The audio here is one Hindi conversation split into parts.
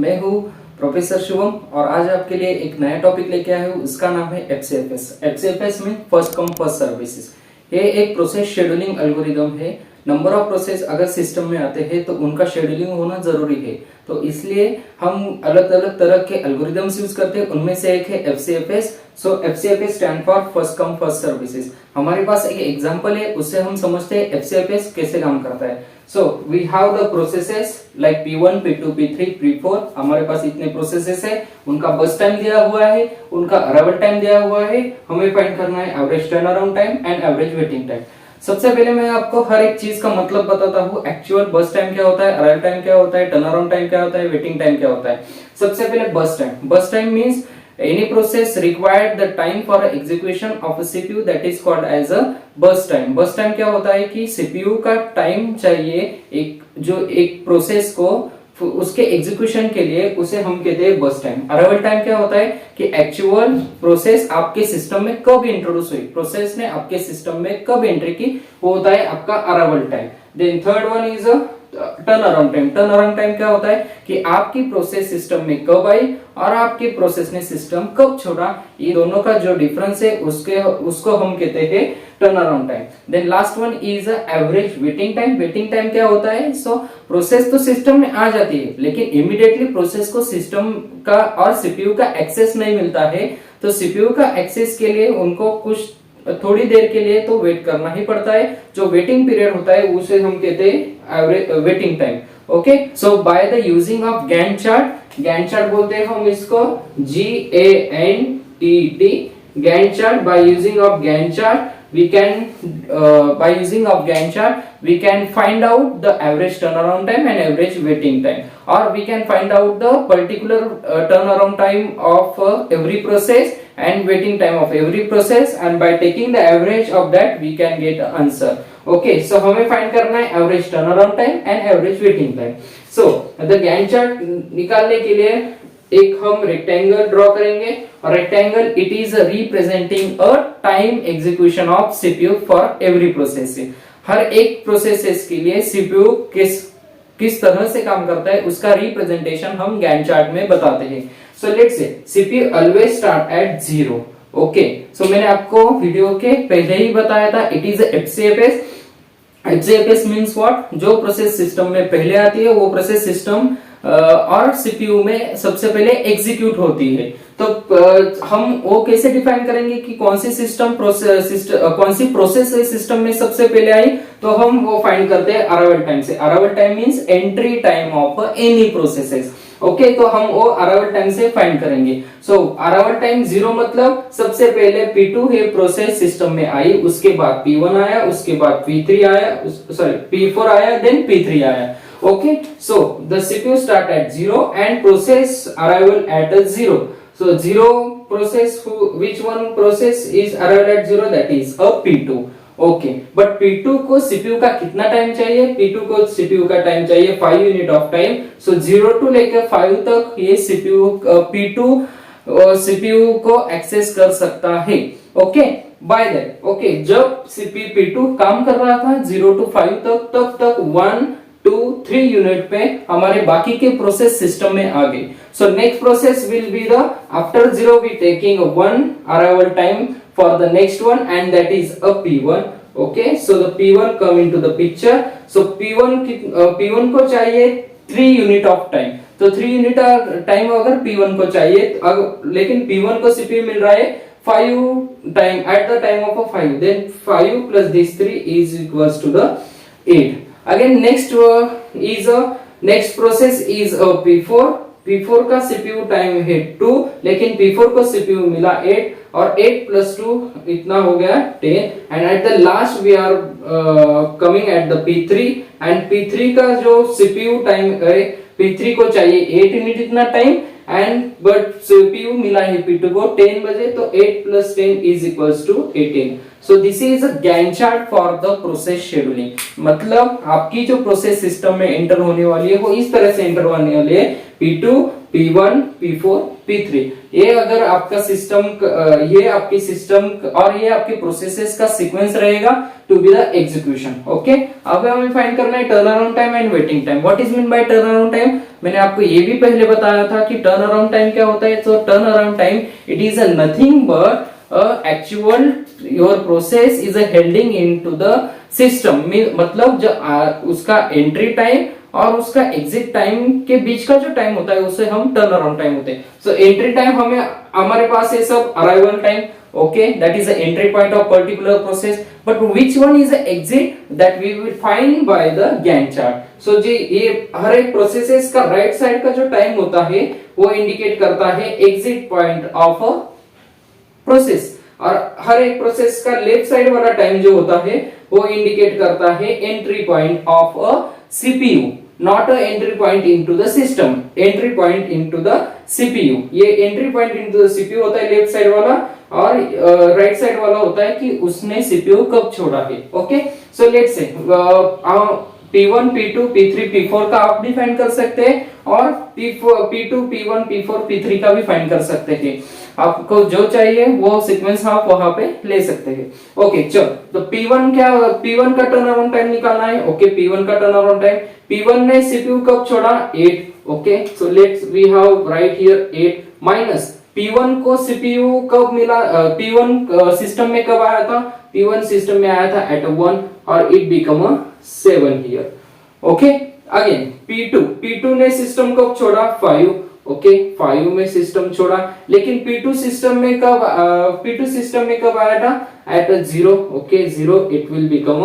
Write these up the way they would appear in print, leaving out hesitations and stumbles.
मैं हूँ प्रोफेसर शिवम और आज आपके लिए एक नया टॉपिक लेके आया हूँ। इसका नाम है एफसीएफएस। एफसीएफएस में फर्स्ट कम फर्स्ट सर्विसेज। ये एक प्रोसेस शेड्यूलिंग एल्गोरिदम है। नंबर ऑफ प्रोसेस अगर सिस्टम में आते हैं तो उनका शेड्यूलिंग होना जरूरी है, तो इसलिए हम अलग अलग तरह के एल्गोरिदम्स यूज करते हैं। उनमें से एक है FCFS. So FCFS stand for first come first services. हमारे पास एक एग्जांपल है, उससे हम समझते हैं एफसीएफएस कैसे काम करता है। So we have the processes like P1, P2, P3, P4। हमारे पास इतने प्रोसेसेस है, उनका बस टाइम दिया हुआ है, उनका अराइवल टाइम दिया हुआ है। हमें फाइंड करना है average turn around time and average waiting time. सबसे पहले मैं आपको हर एक चीज का मतलब बताता हूँ। एक्चुअल बस टाइम क्या होता है, अराइवल टाइम क्या होता है, टर्न अराउंड टाइम क्या होता है, वेटिंग टाइम क्या होता है। सबसे पहले बस टाइम। बस time means any process required the time for execution of a CPU that is called as a burst time। burst time क्या होता है कि CPU का टाइम चाहिए एक प्रोसेस को उसके एग्जीक्यूशन के लिए, उसे हम कहते हैं बर्स्ट टाइम। अराइवल टाइम क्या होता है कि एक्चुअल प्रोसेस आपके सिस्टम में कब इंट्रोड्यूस हुई, प्रोसेस ने आपके सिस्टम में कब एंट्री की, वो होता है आपका arrival time. Then third one is turn around time. Turn around time क्या होता है कि आपकी प्रोसेस सिस्टम में कब आई और आपके प्रोसेस ने सिस्टम कब छोड़ा। ये दोनों का जो डिफरेंस है उसको हम कहते हैं turn around time. Then last one is average waiting time. Waiting time क्या होता है, सो प्रोसेस तो सिस्टम में आ जाती है लेकिन इमीडिएटली प्रोसेस को सिस्टम का और सीपीयू का एक्सेस नहीं मिलता है, तो सीपीयू का एक्सेस के लिए उनको कुछ थोड़ी देर के लिए तो वेट करना ही पड़ता है। जो वेटिंग पीरियड होता है उसे हम कहते हैं average waiting time. Okay, so by the using of Gantt chart, Gantt chart बोलते हैं हम इसको GANTT, Gantt chart. By using of Gantt chart we can by using of Gantt chart we can find out the average turnaround time and average waiting time, or we can find out the particular turnaround time of every process and waiting time of every process, and by taking the average of that we can get the answer. Okay, so हमें find करना है average turnaround time and average waiting time. So the Gantt chart निकालने के लिए एक हम रेक्टेंगल ड्रॉ करेंगे, और rectangle it is representing a time execution of CPU for every process. हर एक प्रोसेसेस के लिए सीपीयू किस तरह से काम करता है उसका रिप्रेजेंटेशन हम गैंट चार्ट में बताते हैं। So let's say CPU always start at 0। Okay, so मैंने आपको वीडियो के पहले ही बताया था it is FCFS. FCFS means what, जो प्रोसेस सिस्टम में पहले आती है वो प्रोसेस सिस्टम और सीपीयू में सबसे पहले एग्जीक्यूट होती है। तो हम वो कैसे डिफाइन करेंगे कि कौन सी कौन सी प्रोसेस सिस्टम में सबसे पहले आई, तो हम वो फाइंड करते हैं अराइवल टाइम से। Arrival time means entry time of any processes. Okay, तो हम वो अराइवल टाइम से फाइंड करेंगे। सो अराइवल टाइम 0 मतलब सबसे पहले P2 है प्रोसेस सिस्टम में आई, उसके बाद P1 आया, उसके बाद P3 आया, P4 आया, देन P3 आया। Okay, so the CPU start at 0 and process arrival at 0. So 0 process, which one process is arrived at 0? That is a P2. Okay, but P2 को CPU का कितना टाइम चाहिए? P2 को CPU का टाइम चाहिए 5 unit of time. So 0 to लेकर 5 तक ये P2 CPU को एक्सेस कर सकता है। ओके, बाय दैट ओके, जब P2 काम कर रहा था 0 to 5 तक, तब तक 1 2 3 यूनिट पे हमारे बाकी के प्रोसेस सिस्टम में आ गए। So next process will be the after 0 we taking 1 arrival time for the next one and that is a P1। Okay, so the P1 come into the picture. So P1 को चाहिए 3 यूनिट ऑफ टाइम, तो 3 यूनिट टाइम अगर P1 को चाहिए, लेकिन P1 को CPU मिल रहा है 5 time at the time of 5, then 5 plus this 3 is equals to the 8। Again next process is a P4। P4 का CPU टाइम है 2, लेकिन P4 को CPU मिला 8, और 8 प्लस 2 इतना हो गया 10, and at the last we are coming at the P3, and P3 का जो CPU टाइम है, P3 को चाहिए 8 यूनिट इतना टाइम, एंड बट CPU मिला है P2 को 10 बजे, तो 8 plus 10 is equals to 18। So this is a Gantt chart for the process scheduling. मतलब आपकी जो प्रोसेस सिस्टम में एंटर होने वाली है वो इस तरह से एंटर होने वाली है, P2 P1, P4, P3। ये अगर आपका सिस्टम, ये आपकी सिस्टम और ये आपके प्रोसेसेस का सीक्वेंस रहेगा to be the execution. Okay, अब हमें फाइंड करना है turn around time and waiting time. What is mean by turn around time? मैंने आपको ये भी पहले बताया था कि टर्न अराउंड टाइम क्या होता है। तो turn around time it is nothing but actual your process is heading into the system। मतलब जो उसका एंट्री टाइम और उसका एग्जिट टाइम के बीच का जो टाइम होता है उसे हम टर्न अराउंड टाइम होते हैं। सो एंट्री टाइम हमें, हमारे पास है सब arrival time, okay, that is the entry point of particular process, but which one is the exit that we will find by the Gantt chart। so जी ये हर एक प्रोसेसेस का राइट साइड का जो टाइम होता है वो इंडिकेट करता है exit point of a process, और हर एक प्रोसेस का लेफ्ट साइड वाला टाइम जो होता है वो इंडिकेट करता है entry point of a CPU, not a entry point into the system, entry point into the CPU. ये entry point into the CPU होता है लेफ्ट साइड वाला, और राइट साइड वाला होता है कि उसने सीपीयू कब छोड़ा है। ओके, सो लेट्स से P1, P2, P3, P4 का आप भी फाइंड कर सकते हैं, और P2, P1, P4, P3 का भी फाइंड कर सकते हैं। आपको जो चाहिए वो सीक्वेंस आप वहां पे ले सकते हैं। ओके, चलो, तो P1 क्या, P1 का टर्न अराउंड टाइम निकालना है। ओके, P1 का टर्न अराउंड टाइम, P1 ने सीपीयू कब छोड़ा? 8। Okay, so let's we have write here 8 minus P1 को सीपीयू कब मिला, P1 सिस्टम में कब आया था? P1 सिस्टम में आया था एट 1 और it become 7 here. Okay, again P2 ने सिस्टम कब छोड़ा? 5। ओके, 5 में सिस्टम छोड़ा, लेकिन P2 सिस्टम में कब आया था? At 0। Okay, 0 it will become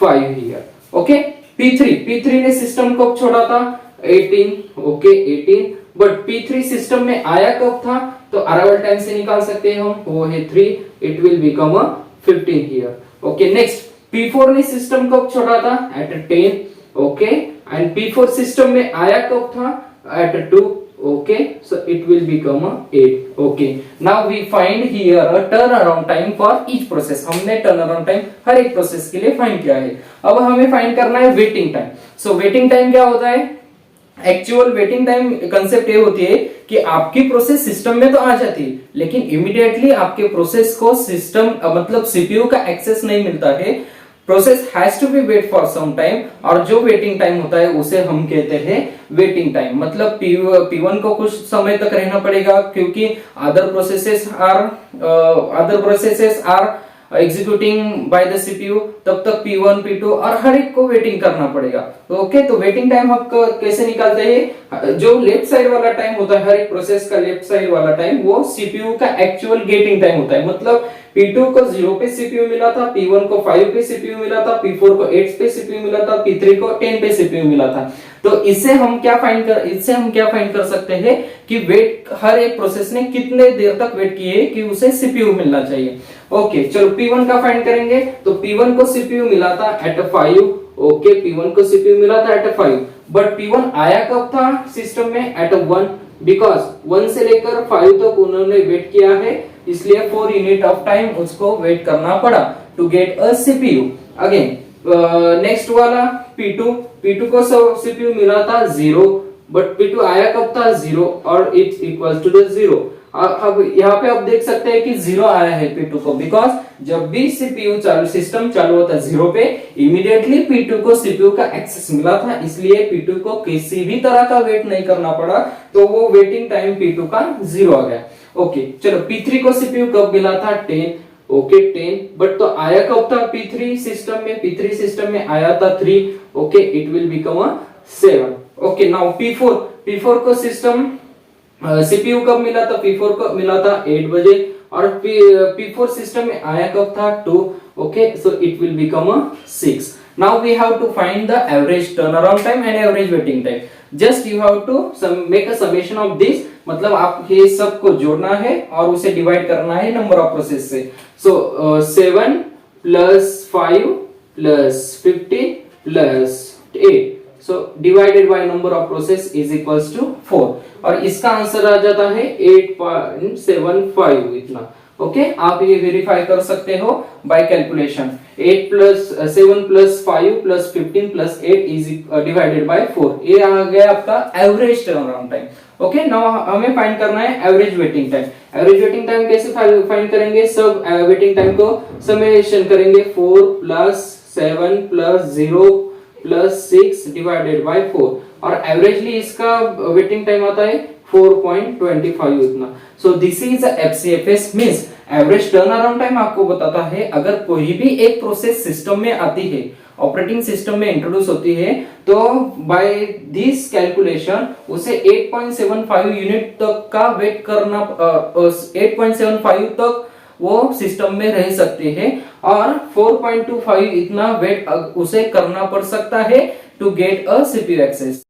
5 here. Okay, P3 ने सिस्टम कब छोड़ा था? 18। ओके, 18, बट P3 सिस्टम में आया कब था? तो अराइवल टाइम से निकाल सकते हैं हम, वो है 3, it will become 15 here. Okay, next P4 ने सिस्टम कब छोड़ा था? Eight 10। Okay, and P4 system में आया कब था? At 2। Okay, so it will become 8। Okay, now we find here a turn around time for each process. हमने टर्न अराउंड टाइम हर एक प्रोसेस के लिए फाइंड किया है। अब हमें फाइंड करना है waiting time. So waiting time क्या होता है? एक्चुअल वेटिंग टाइम कंसेप्ट ये होती है कि आपकी प्रोसेस सिस्टम में तो आ जाती है, लेकिन इमीडिएटली आपके प्रोसेस को सिस्टम मतलब सीपीयू का एक्सेस नहीं मिलता है। Process has to be wait for some time, और जो वेटिंग टाइम होता है उसे हम कहते हैं वेटिंग टाइम। मतलब P1 को कुछ समय तक रहना पड़ेगा, क्योंकि other processes are executing by the CPU, तब तक P1, P2 और हर एक को वेटिंग करना पड़ेगा। तो ओके, तो वेटिंग टाइम हम कैसे निकालते हैं? जो लेफ्ट साइड वाला टाइम होता है हर एक प्रोसेस का, लेफ्ट साइड वाला टाइम वो सीपीयू का एक्चुअल गेटिंग टाइम होता है। मतलब P2 को 0 पे सीपीयू मिला था, P1 को 5 पे सीपीयू मिला था, P4 को 8 पे सीपीयू मिला था, P3 को 10 पे सीपीयू मिला था। तो इससे हम क्या फाइंड कर सकते हैं कि वेट, हर एक प्रोसेस ने कितने देर तक वेट किए कि उसे सीपीयू मिलना चाहिए। ओके, चलो P1 का फाइंड करेंगे। तो P1 को सीपीयू मिला था एट 5। ओके, P1 को सीपीयू मिला था एट 5, बट P1 आया कब था सिस्टम में? एट 1, बिकॉज 1 से लेकर 5 तक उन्होंने वेट किया है, इसलिए 4 यूनिट ऑफ टाइम उसको वेट करना पड़ा to get a CPU. Again next वाला P2 को सीपीयू मिला था 0, बट P2 आया कब था? 0, और इट्स इक्वल टू द 0। अब यहाँ पे आप देख सकते हैं कि 0 आया है P2 को, बिकॉज जब भी सीपीयू सिस्टम चालू होता है 0 पे, इमीडिएटली P2 को सीपीयू का एक्सेस मिला था, इसलिए P2 को किसी भी तरह का वेट नहीं करना पड़ा, तो वो वेटिंग टाइम P2 का 0 आ गया। ओके, चलो P3 को सीपीयू कब मिला था? 10। ओके, 10, बट तो आया कब था P3 सिस्टम में आया था 3। Okay, it will become 7। Okay, now P4 को सिस्टम सीपीयू कब मिला था? P4 को मिला था 8 बजे, और P4 सिस्टम में आया कब था? 2। Okay, so it will become 6। Now we have to find the average turn around time and average waiting time. Just you have to make a summation of this, मतलब आप ये सब को जोड़ना है और उसे डिवाइड करना है नंबर ऑफ प्रोसेस से। सो 7 plus 5 plus 15 plus 8, so divided by number of process is equals to 4, और इसका आंसर आ जाता है 8.75 इतना। ओके, आप ये वेरीफाई कर सकते हो by calculation. 7 plus 5 plus 15 plus 8 is divided by 4, ये आ गया आपका average turn around time. Okay, now हमें फाइंड करना है average waiting time. Average waiting time कैसे फाइंड करेंगे? सब वेटिंग टाइम को समेशन करेंगे 4 plus 7 plus 0 plus 6 divided by 4 और एवरेजली इसका वेटिंग टाइम आता है 4.25 उतना। सो this is FCFS means average turn around time आपको बताता है अगर कोई भी एक प्रोसेस सिस्टम में आती है, ऑपरेटिंग सिस्टम में इंट्रोड्यूस होती है, तो बाय दिस कैलकुलेशन उसे 8.75 यूनिट तक का वेट करना 8.75 तक वो सिस्टम में रह सकते हैं और 4.25 इतना वेट उसे करना पड़ सकता है to get a CPU access.